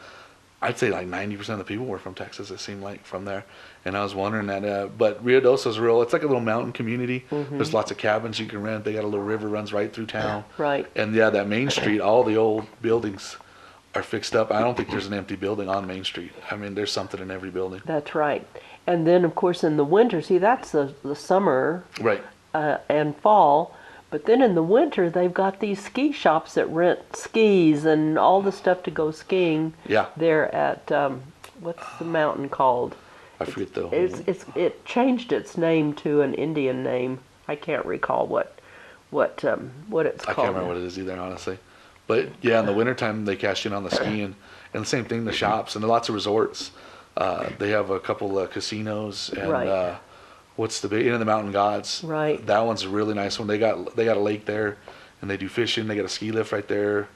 I'd say like 90% of the people were from Texas. It seemed like from there, and I was wondering that. But Ruidoso's real. It's like a little mountain community. There's lots of cabins you can rent. They got a little river runs right through town. Right. And yeah, that Main Street, all the old buildings are fixed up. I don't think there's an empty building on Main Street. I mean, there's something in every building. That's right. And then, of course, in the winter, see, that's the summer Right. and fall. But then in the winter, they've got these ski shops that rent skis and all the stuff to go skiing. Yeah. There at, what's the mountain called? I forget the whole. It changed its name to an Indian name. I can't recall what it's I called. can't remember what it is either, honestly. But yeah, in the wintertime, they cash in on the skiing. And the same thing, the shops. And lots of resorts. They have a couple of casinos. And Right. what's the big, Inn of the Mountain Gods. Right. That one's a really nice one. They got a lake there. And they do fishing. They got a ski lift right there.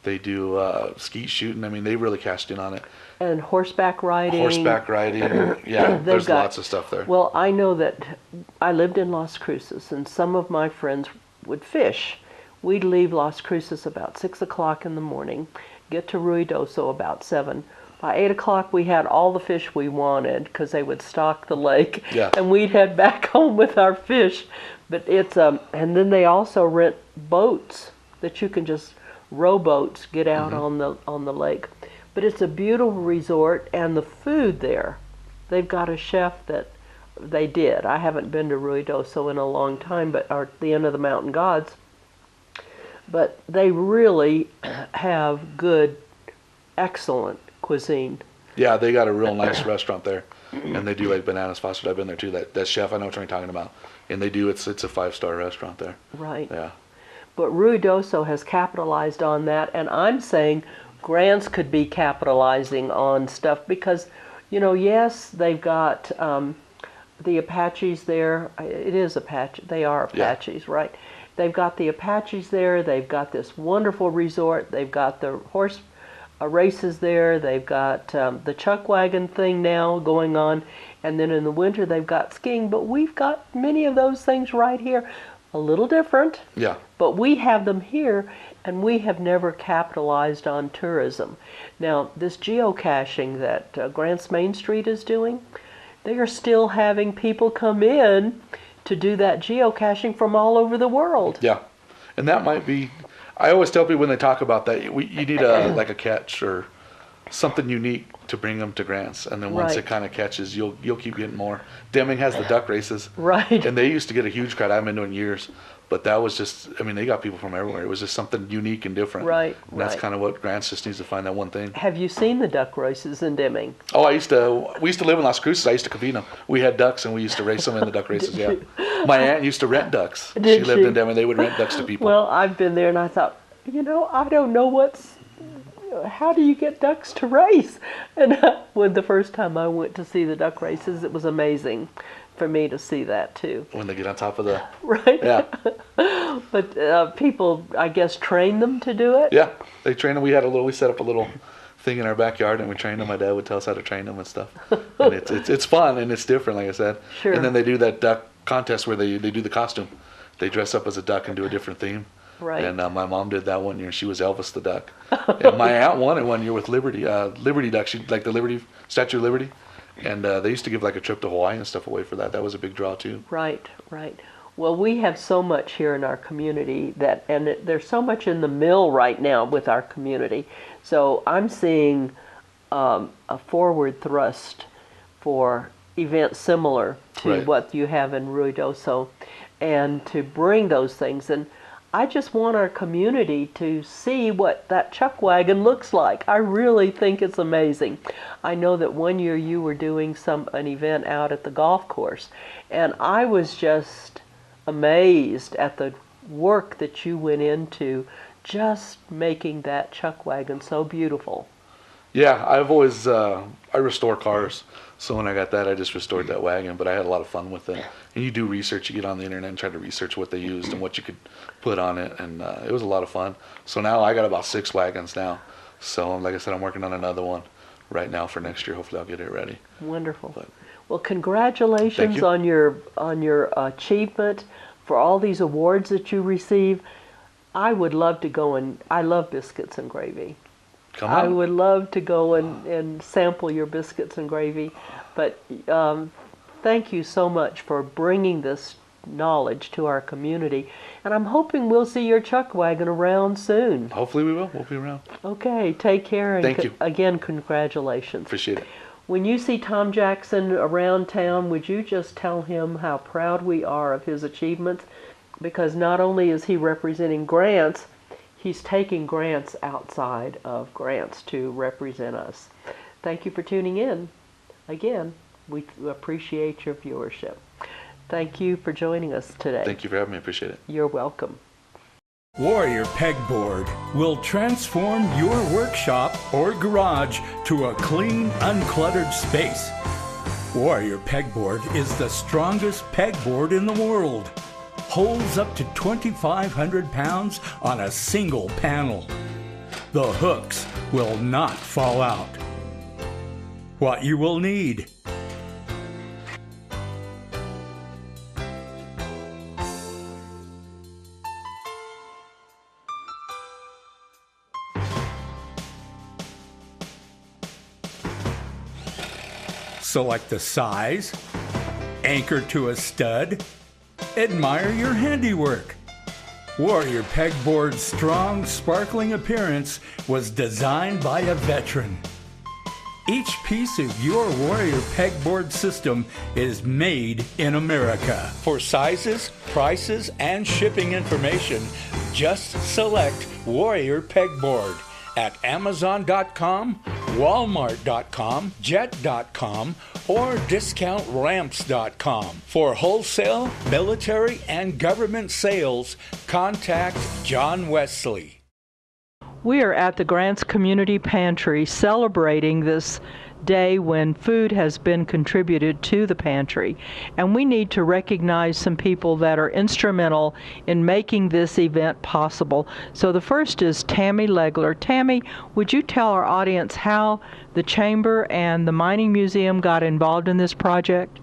They do skeet shooting. I mean, they really cashed in on it. And horseback riding. Horseback riding. Yeah, They've there's got- lots of stuff there. Well, I know that I lived in Las Cruces, and some of my friends would fish. We'd leave Las Cruces about 6 o'clock in the morning, get to Ruidoso about 7. By 8 o'clock, we had all the fish we wanted because they would stock the lake, Yeah. and we'd head back home with our fish. But it's and then they also rent boats that you can just rowboats get out on the lake. But it's a beautiful resort, and the food there, they've got a chef that they did. I haven't been to Ruidoso in a long time, but or the Inn of the Mountain Gods. But they really have good, excellent cuisine. Yeah, they got a real nice restaurant there, and they do like bananas fostered. I've been there too. That chef, I know what you're talking about, and they do. It's a 5-star restaurant there. Right. Yeah, But Ruidoso has capitalized on that, and I'm saying Grants could be capitalizing on stuff because, yes, they've got the Apaches there. It is Apache. They are Apaches, right? They've got the Apaches there. They've got this wonderful resort. They've got the horse races there. They've got the chuck wagon thing now going on. And then in the winter, they've got skiing. But we've got many of those things right here. A little different, yeah, but we have them here, and we have never capitalized on tourism. Now, this geocaching that Grants Main Street is doing, they are still having people come in to do that geocaching from all over the world. yeah. And that might be. I always tell people when they talk about that, you need like a catch or something unique to bring them to Grants, and then once Right. it kind of catches, you'll keep getting more. Deming has the duck races, Right. and they used to get a huge crowd. I haven't been doing years, but that was just. I mean, they got people from everywhere. It was just something unique and different. Right, And that's right. kind of what Grants just needs to find, that one thing. Have you seen the duck races in Deming? Oh, we used to live in Las Cruces. I used to compete them. We had ducks, and we used to race them in the duck races. Yeah, my aunt used to rent ducks. Did She lived she? in Deming. They would rent ducks to people. Well, I've been there, and I thought, I don't know how do you get ducks to race? And when the first time I went to see the duck races, it was amazing for me to see that too. When they get on top of the. Right? Yeah, But people, I guess, train them to do it? yeah. They train them. We set up a little thing in our backyard, and we trained them. My dad would tell us how to train them and stuff. And it's fun and it's different, like I said. Sure. And then they do that duck contest where they do the costume. They dress up as a duck and do a different theme. Right. And my mom did that one year. She was Elvis the Duck. And my aunt won it one year with Liberty Duck. She like the Liberty Statue of Liberty, And they used to give like a trip to Hawaii and stuff away for that. That was a big draw too. Right, right. Well, we have so much here in our community there's so much in the mill right now with our community. So I'm seeing a forward thrust for events similar to Right. what you have in Ruidoso, and to bring those things. And I just want our community to see what that chuck wagon looks like. I really think it's amazing. I know that one year you were doing an event out at the golf course, and I was just amazed at the work that you went into just making that chuck wagon so beautiful. Yeah, I've always I restore cars, so when I got that, I just restored that wagon. But I had a lot of fun with it. And you do research, you get on the internet and try to research what they used and what you could put on it, and it was a lot of fun. So now I got about 6 wagons now. So like I said, I'm working on another one right now for next year. Hopefully, I'll get it ready. Wonderful. But, well, congratulations you. on your achievement, for all these awards that you receive. I would love to go, and I love biscuits and gravy. come I on. would love to go and sample your biscuits and gravy, but thank you so much for bringing this knowledge to our community, and I'm hoping we'll see your chuck wagon around soon. Hopefully, we will. We'll be around. Okay, take care, and Thank you. Again, congratulations. Appreciate it. When you see Tom Jackson around town, would you just tell him how proud we are of his achievements? Because not only is he representing Grants, he's taking Grants outside of Grants to represent us. Thank you for tuning in. Again, we appreciate your viewership. Thank you for joining us today. Thank you for having me. Appreciate it. You're welcome. Warrior Pegboard will transform your workshop or garage to a clean, uncluttered space. Warrior Pegboard is the strongest pegboard in the world. Holds up to 2,500 pounds on a single panel. The hooks will not fall out. What you will need: select the size, anchor to a stud, admire your handiwork. Warrior Pegboard's strong, sparkling appearance was designed by a veteran. Each piece of your Warrior Pegboard system is made in America. For sizes, prices, and shipping information, just select Warrior Pegboard at Amazon.com, Walmart.com, Jet.com, or DiscountRamps.com. For wholesale, military, and government sales, contact John Wesley. We are at the Grants Community Pantry celebrating this day when food has been contributed to the pantry. And we need to recognize some people that are instrumental in making this event possible. So the first is Tammy Legler. Tammy, would you tell our audience how the Chamber and the Mining Museum got involved in this project?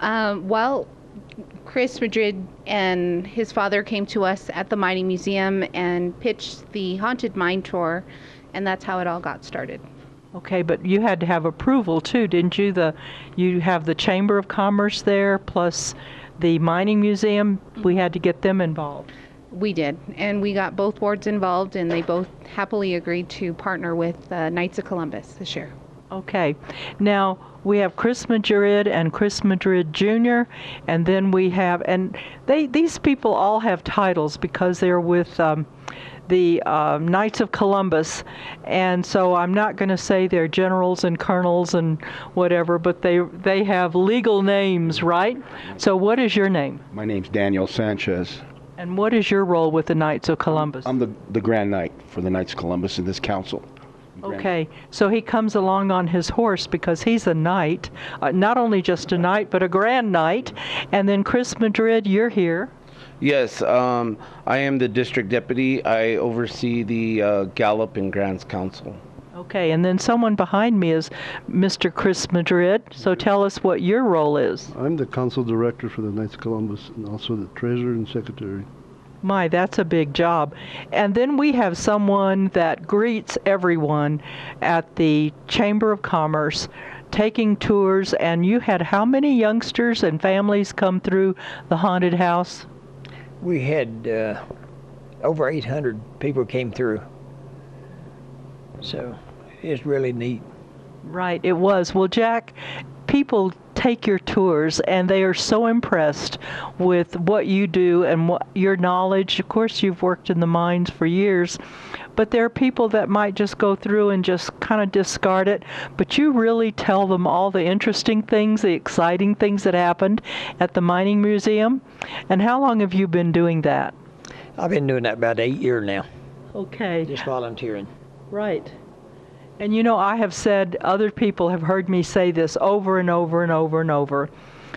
Well, Chris Madrid and his father came to us at the Mining Museum and pitched the Haunted Mine Tour, and that's how it all got started. Okay, but you had to have approval too, didn't you? You have the Chamber of Commerce there, plus the Mining Museum. We had to get them involved. We did, and we got both boards involved, and they both happily agreed to partner with Knights of Columbus this year. Okay. Now, we have Chris Madrid and Chris Madrid Jr., and then we have, and these people all have titles because they're with the Knights of Columbus, and so I'm not going to say they're generals and colonels and whatever, but they have legal names, right? So what is your name? My name's Daniel Sanchez. And what is your role with the Knights of Columbus? I'm the Grand Knight for the Knights of Columbus in this council. Okay, so he comes along on his horse because he's a knight, not only just a knight, but a grand knight. And then Chris Madrid, you're here. Yes, I am the district deputy. I oversee the Gallup and Grants Council. Okay, and then someone behind me is Mr. Chris Madrid. So tell us what your role is. I'm the council director for the Knights of Columbus and also the treasurer and secretary. My, that's a big job. And then we have someone that greets everyone at the Chamber of Commerce. taking tours, and you had how many youngsters and families come through the haunted house? We had over 800 people came through. So it's really neat. Right, it was. Well, Jack, people take your tours and they are so impressed with what you do and what your knowledge. Of course, you've worked in the mines for years, but there are people that might just go through and just kind of discard it, but you really tell them all the interesting things, the exciting things that happened at the mining museum. And how long have you been doing that? I've been doing that about 8 years now. Okay. Just volunteering. Right. And you know, I have said, other people have heard me say this over and over and over and over.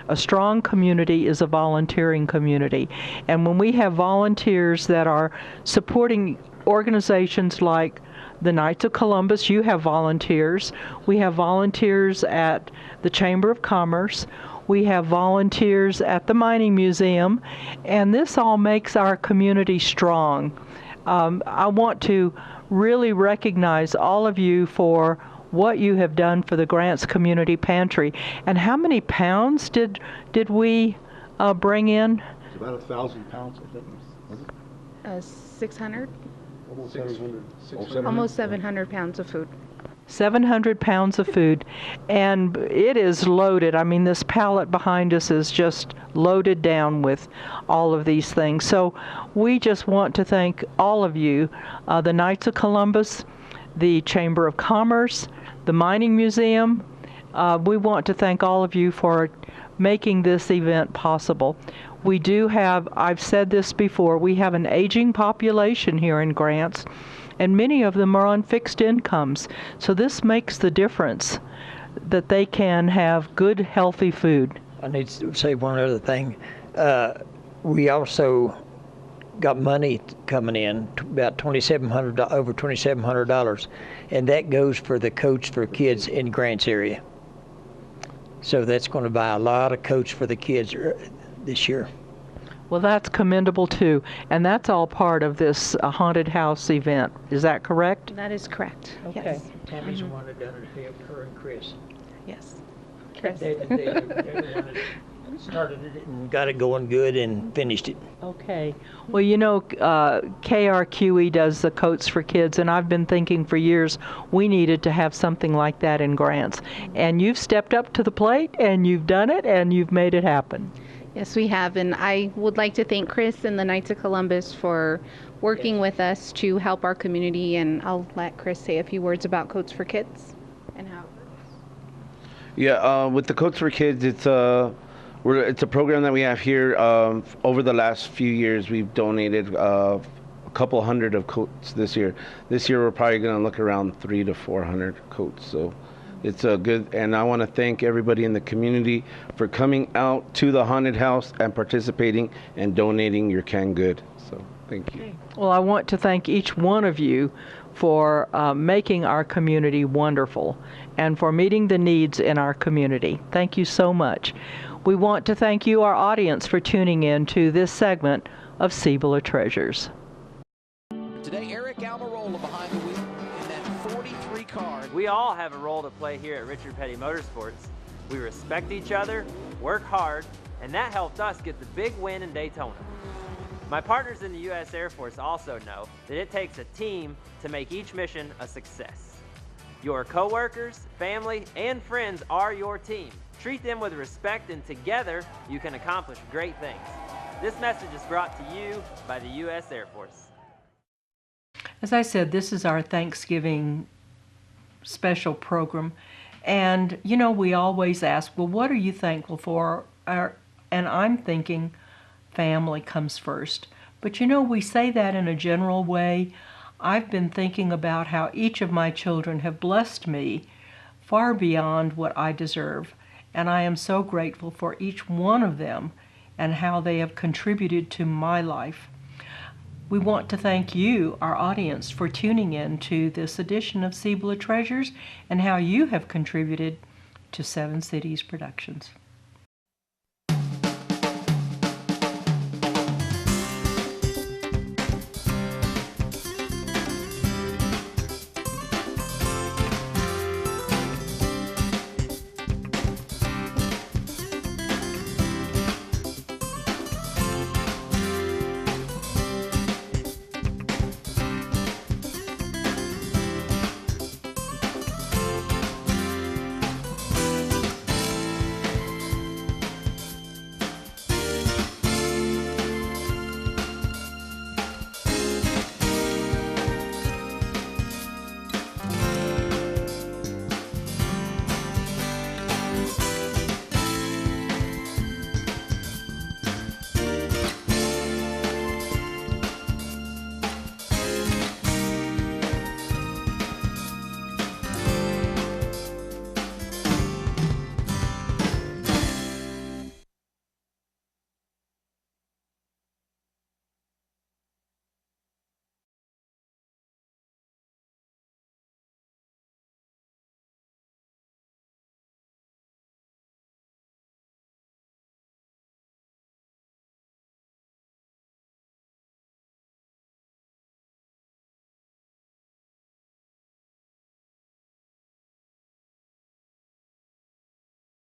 A strong community is a volunteering community. And when we have volunteers that are supporting organizations like the Knights of Columbus, you have volunteers. We have volunteers at the Chamber of Commerce. We have volunteers at the Mining Museum. And this all makes our community strong. I want to really recognize all of you for what you have done for the Grants Community Pantry. And how many pounds did we bring in? It's about 1,000 pounds, I think. Was it? 600? Almost 700. Almost 700 pounds of food. 700 pounds of food, and it is loaded. I mean, this pallet behind us is just loaded down with all of these things. So we just want to thank all of you, the Knights of Columbus, the Chamber of Commerce, the Mining Museum. We want to thank all of you for making this event possible. We do have, I've said this before, we have an aging population here in Grants, and many of them are on fixed incomes. So this makes the difference that they can have good, healthy food. I need to say one other thing. We also got money coming in, about $2,700, over $2,700, and that goes for the coach for kids in Grants area. So that's going to buy a lot of coats for the kids this year. Well, that's commendable too, and that's all part of this haunted house event. Is that correct? That is correct. Okay. Yes. Tammy's the one that done it, her and Chris. Yes. Chris. They're the one that started it and got it going good and finished it. Okay. Well, you know, KRQE does the coats for kids, and I've been thinking for years we needed to have something like that in Grants. And you've stepped up to the plate, and you've done it, and you've made it happen. Yes, we have, and I would like to thank Chris and the Knights of Columbus for working with us to help our community, and I'll let Chris say a few words about Coats for Kids and how it works. Yeah, with the Coats for Kids, it's a program that we have here. Over the last few years, we've donated a couple hundred of coats this year. This year, we're probably going to look around 300 to 400 coats. So it's a good, and I want to thank everybody in the community for coming out to the haunted house and participating and donating your canned good. So thank you. Well, I want to thank each one of you for making our community wonderful and for meeting the needs in our community. Thank you so much. We want to thank you, our audience, for tuning in to this segment of Cibola Treasures. Today, Eric Almirola behind the wheel in that 43 car. We all have a role to play here at Richard Petty Motorsports. We respect each other, work hard, and that helped us get the big win in Daytona. My partners in the U.S. Air Force also know that it takes a team to make each mission a success. Your coworkers, family, and friends are your team. Treat them with respect, and together you can accomplish great things. This message is brought to you by the U.S. Air Force. As I said, this is our Thanksgiving special program. And, you know, we always ask, well, what are you thankful for? And I'm thinking family comes first. But, you know, we say that in a general way. I've been thinking about how each of my children have blessed me far beyond what I deserve. And I am so grateful for each one of them and how they have contributed to my life. We want to thank you, our audience, for tuning in to this edition of Cibola Treasures and how you have contributed to Seven Cities Productions.